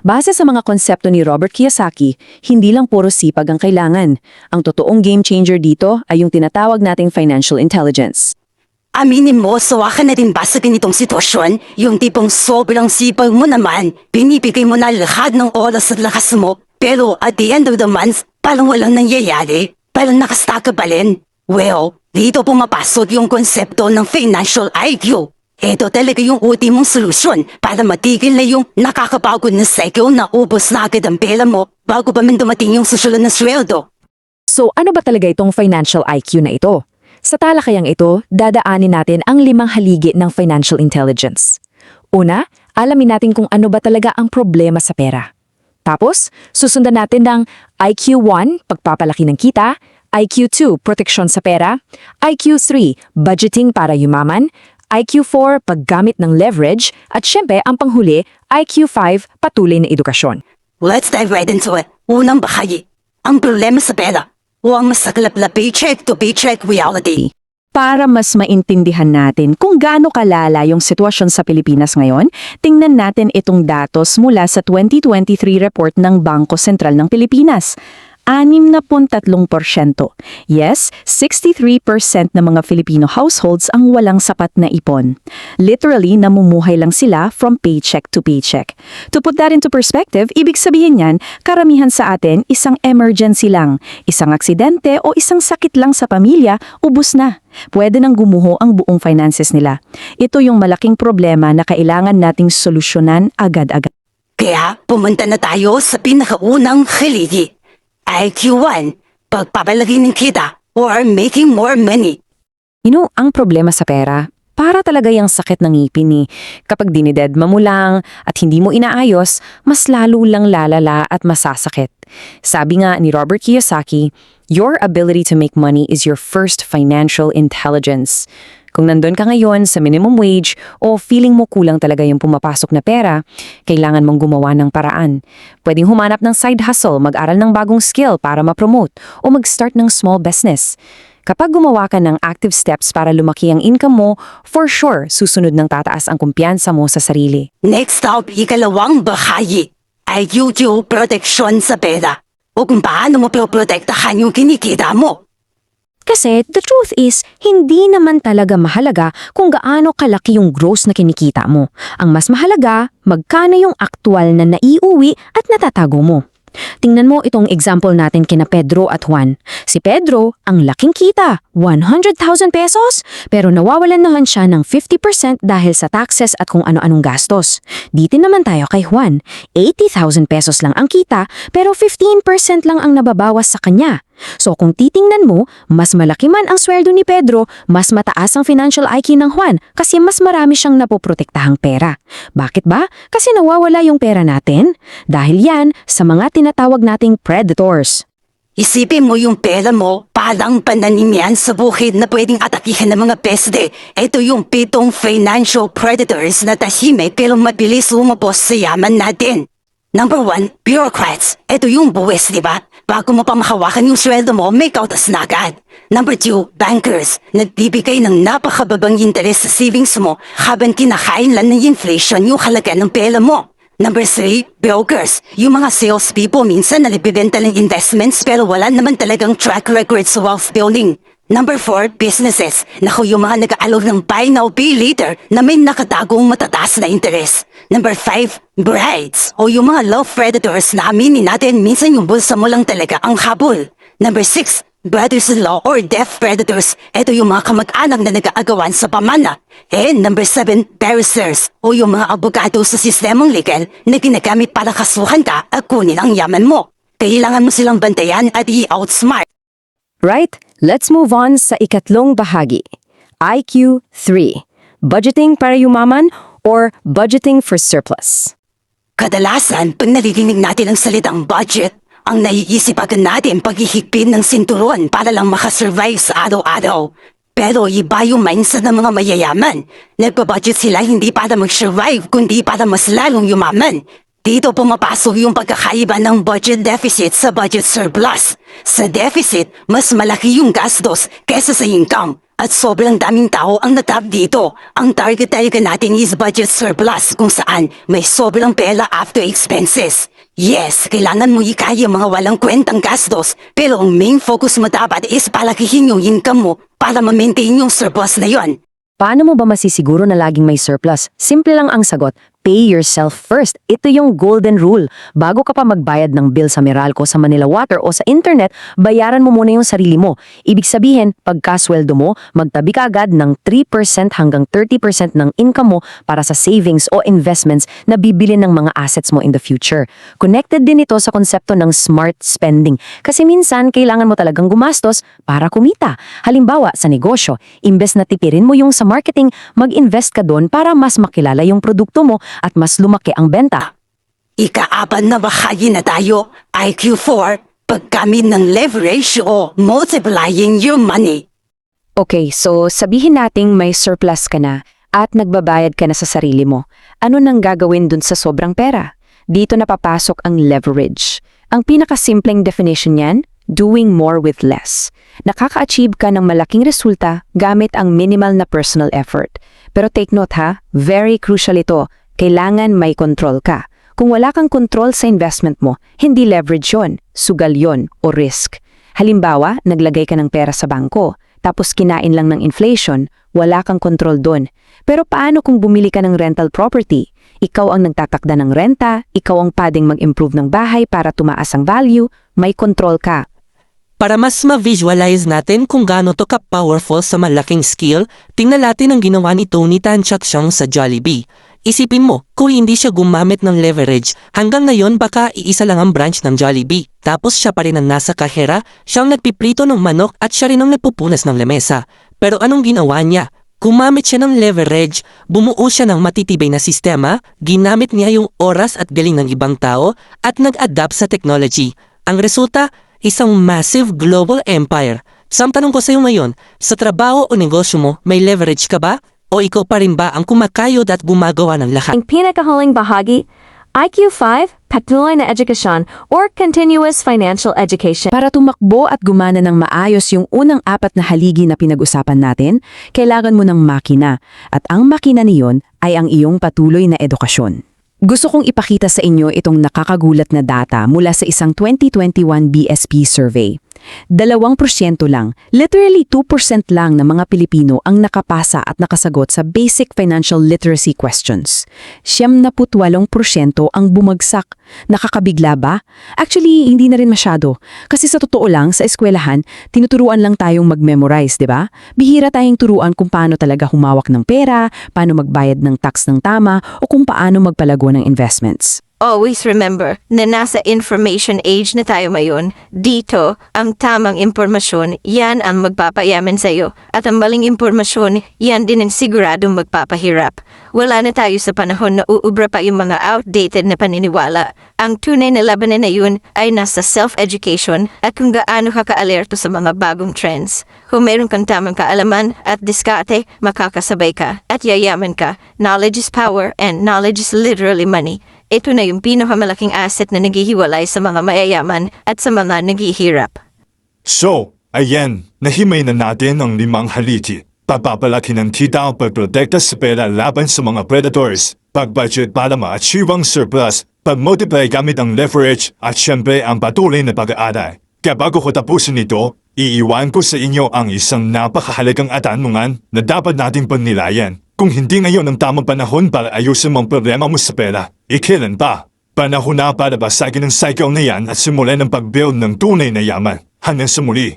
Base sa mga konsepto ni Robert Kiyosaki, hindi lang puro sipag ang kailangan. Ang totoong game changer dito ay yung tinatawag nating financial intelligence. Aminin mo, sawa ka na din ba sa ganitong sitwasyon? Yung tipong sobrang sipag mo naman, binibigay mo na lahat ng oras at lakas mo, pero at the end of the month, parang walang nangyayari, parang nakastack ka pa rin. Well, dito pumapasok yung konsepto ng financial IQ. Ito talaga yung ultimong solusyon para matigil na yung nakakapagod na cycle na ubos na agad ang pera mo bago pa man dumating yung susunod na sweldo. So ano ba talaga itong financial IQ na ito? Sa talakayang ito, dadaanin natin ang 5 haligi ng financial intelligence. Una, alamin natin kung ano ba talaga ang problema sa pera. Tapos, susundan natin ng IQ1, pagpapalaki ng kita, IQ2, proteksyon sa pera, IQ3, budgeting para yumaman, IQ4, paggamit ng leverage, at syempre ang panghuli, IQ5, patuloy na edukasyon. Let's dive right into it. Unang bahagi, ang problema sa pera. Huwag masaklap na paycheck to paycheck reality. Para mas maintindihan natin kung gaano kalala yung sitwasyon sa Pilipinas ngayon, tingnan natin itong datos mula sa 2023 report ng Bangko Sentral ng Pilipinas. 63%. Yes, 63% ng mga Filipino households ang walang sapat na ipon. Literally, namumuhay lang sila from paycheck to paycheck. To put that into perspective, ibig sabihin yan, karamihan sa atin isang emergency lang, isang aksidente o isang sakit lang sa pamilya, ubos na. Pwede nang gumuho ang buong finances nila. Ito yung malaking problema na kailangan nating solusyonan agad-agad. Kaya pumunta na tayo sa pinakaunang haligi. IQ1, pagpapalaki ng kita or making more money. Ang problema sa pera, para talaga yung sakit ng ngipin Kapag dinidedma mo lang at hindi mo inaayos, mas lalo lang lalala at masasakit. Sabi nga ni Robert Kiyosaki, your ability to make money is your first financial intelligence. Kung nandun ka ngayon sa minimum wage o feeling mo kulang talaga yung pumapasok na pera, kailangan mong gumawa ng paraan. Pwedeng humanap ng side hustle, mag-aral ng bagong skill para ma-promote o mag-start ng small business. Kapag gumawa ka ng active steps para lumaki ang income mo, for sure, susunod ng tataas ang kumpiyansa mo sa sarili. Next up, ikalawang bahagi. IQ2, proteksyon sa pera. O kung paano mo protektahan yung kinikita mo. Kasi the truth is, hindi naman talaga mahalaga kung gaano kalaki yung gross na kinikita mo. Ang mas mahalaga, magkano yung aktual na naiuwi at natatago mo. Tingnan mo itong example natin kina Pedro at Juan. Si Pedro, ang laking kita, 100,000 pesos, pero nawawalan naman siya ng 50% dahil sa taxes at kung ano-anong gastos. Dito naman tayo kay Juan, 80,000 pesos lang ang kita, pero 15% lang ang nababawas sa kanya. So kung titingnan mo, mas malaki man ang sweldo ni Pedro, mas mataas ang financial IQ ng Juan kasi mas marami siyang napoprotektahang pera. Bakit ba? Kasi nawawala yung pera natin. Dahil yan sa mga tinatawag nating predators. Isipin mo yung pera mo, parang pananim yan sa bukid na pwedeng atakihan ng mga peste. Ito yung 7 financial predators na tahimik pero mabilis lumabos sa yaman natin. Number 1, bureaucrats. Ito yung buwis, di ba? Bago mo pa makawakan yung sweldo mo, may kautas na agad. Number 2, bankers. Nagbibigay ng napakababang interes sa savings mo habang kinakain lang ng inflation yung halaga ng pera mo. Number 3, brokers. Yung mga salespeople minsan nalibibenta ng investments pero wala naman talagang track record sa wealth building. Number 4, businesses. Naku, yung mga nag-aalok ng buy now, pay later na may nakatagong matataas na interes. Number 5, brides. O yung mga love predators na aminin natin minsan yung bulsa mo lang talaga ang habol. Number 6, brothers-in-law or death predators. Ito yung mga kamag-anak na nag-aagawan sa pamana. And number 7, barristers. O yung mga abogado sa sistemang legal na ginagamit para kasuhan ka at kunin ang yaman mo. Kailangan mo silang bantayan at i-outsmart. Right? Let's move on sa ikatlong bahagi. IQ3. Budgeting para yumaman or budgeting for surplus. Kadalasan, pag naririnig natin ang salitang budget, ang naiisip agad natin paghihigpit ng sinturon para lang makasurvive sa araw-araw. Pero iba yung mindset ng mga mayayaman. Nagpa-budget sila hindi para mag-survive, kundi para mas lalong yumaman. Dito pumapasok yung pagkakaiba ng budget deficit sa budget surplus. Sa deficit, mas malaki yung gastos kesa sa income. At sobrang daming tao ang natap dito. Ang target talaga natin is budget surplus kung saan may sobrang pera after expenses. Yes, kailangan mo ikaya mga walang kwentang gastos, pero ang main focus mo dapat is palakihin yung income mo para ma-maintain yung surplus na yon. Paano mo ba masisiguro na laging may surplus? Simple lang ang sagot. Pay yourself first. Ito yung golden rule. Bago ka pa magbayad ng bill sa Meralco, sa Manila Water o sa internet, bayaran mo muna yung sarili mo. Ibig sabihin, pagkasweldo mo, magtabi ka agad ng 3% hanggang 30% ng income mo para sa savings o investments na bibili ng mga assets mo in the future. Connected din ito sa konsepto ng smart spending. Kasi minsan, kailangan mo talagang gumastos para kumita. Halimbawa, sa negosyo, imbes na tipirin mo yung sa marketing, mag-invest ka doon para mas makilala yung produkto mo at mas lumaki ang benta. Ika-apat na bahagi na tayo, IQ4, paggamit ng leverage o multiplying your money. Okay, so sabihin nating may surplus ka na at nagbabayad ka na sa sarili mo. Ano nang gagawin dun sa sobrang pera? Dito napapasok ang leverage. Ang pinakasimpleng definition niyan, doing more with less. Nakaka-achieve ka ng malaking resulta gamit ang minimal na personal effort. Pero take note ha, very crucial ito. Kailangan may control ka. Kung wala kang control sa investment mo, hindi leverage yon, sugal yon o risk. Halimbawa, naglagay ka ng pera sa bangko, tapos kinain lang ng inflation, wala kang control doon. Pero paano kung bumili ka ng rental property? Ikaw ang nagtatakda ng renta, ikaw ang pwedeng mag-improve ng bahay para tumaas ang value, may control ka. Para mas ma-visualize natin kung gaano to ka-powerful sa malaking skill, tingnan natin ang ginawa ni Tony Tan Chak Siang sa Jollibee. Isipin mo, kung hindi siya gumamit ng leverage, hanggang ngayon baka iisa lang ang branch ng Jollibee. Tapos siya pa rin ang nasa kahera, siyang nagpiprito ng manok at siya rin ang nagpupunas ng lamesa. Pero anong ginawa niya? Gumamit siya ng leverage, bumuo siya ng matitibay na sistema, ginamit niya yung oras at galing ng ibang tao, at nag-adapt sa technology. Ang resulta, isang massive global empire. So ang tanong ko sa iyo ngayon, sa trabaho o negosyo mo, may leverage ka ba? O ikaw pa rin ba ang kumakayod at gumagawa ng lahat? Ang pinakahuling bahagi, IQ5, patuloy na edukasyon or continuous financial education. Para tumakbo at gumana ng maayos yung unang 4 na haligi na pinag-usapan natin, kailangan mo ng makina. At ang makina niyon ay ang iyong patuloy na edukasyon. Gusto kong ipakita sa inyo itong nakakagulat na data mula sa isang 2021 BSP survey. 2% lang, literally 2% lang ng mga Pilipino ang nakapasa at nakasagot sa basic financial literacy questions. 78% ang bumagsak. Nakakabigla ba? Actually, hindi na rin masyado. Kasi sa totoo lang, sa eskwelahan, tinuturuan lang tayong mag-memorize, di ba? Bihira tayong turuan kung paano talaga humawak ng pera, paano magbayad ng tax ng tama, o kung paano magpalago ng investments. Always remember na nasa information age na tayo ngayon. Dito, ang tamang impormasyon, yan ang magpapayaman sa'yo. At ang maling impormasyon, yan din ang siguradong magpapahirap. Wala na tayo sa panahon na uubra pa yung mga outdated na paniniwala. Ang tunay na labanan na yun ay nasa self-education at kung gaano ka ka-alerto sa mga bagong trends. Kung meron kang tamang kaalaman at diskarte, makakasabay ka at yayaman ka. Knowledge is power and knowledge is literally money. Ito na yung pinakamalaking asset na naghihiwalay sa mga mayayaman at sa mga naghihirap. So, ayan, nahimay na natin ang 5 haligi. Pagpapalaki ng kita ang pagprotekta sa pera laban sa mga predators, pag-budget para ma-achieve ang surplus, pag-multiply gamit ang leverage at syempre ang patuloy na pag-aaral. Kaya bago ko tapusin ito, iiwan ko sa inyo ang isang napakahalagang atanungan na dapat nating pagnilayan. Kung hindi ngayon ang tamang panahon para ayusin ang problema mo sa pera, kailan pa? Panahon na para basagin ang cycle na yan at simulan ang pag-build ng tunay na yaman. Hanggang sa muli.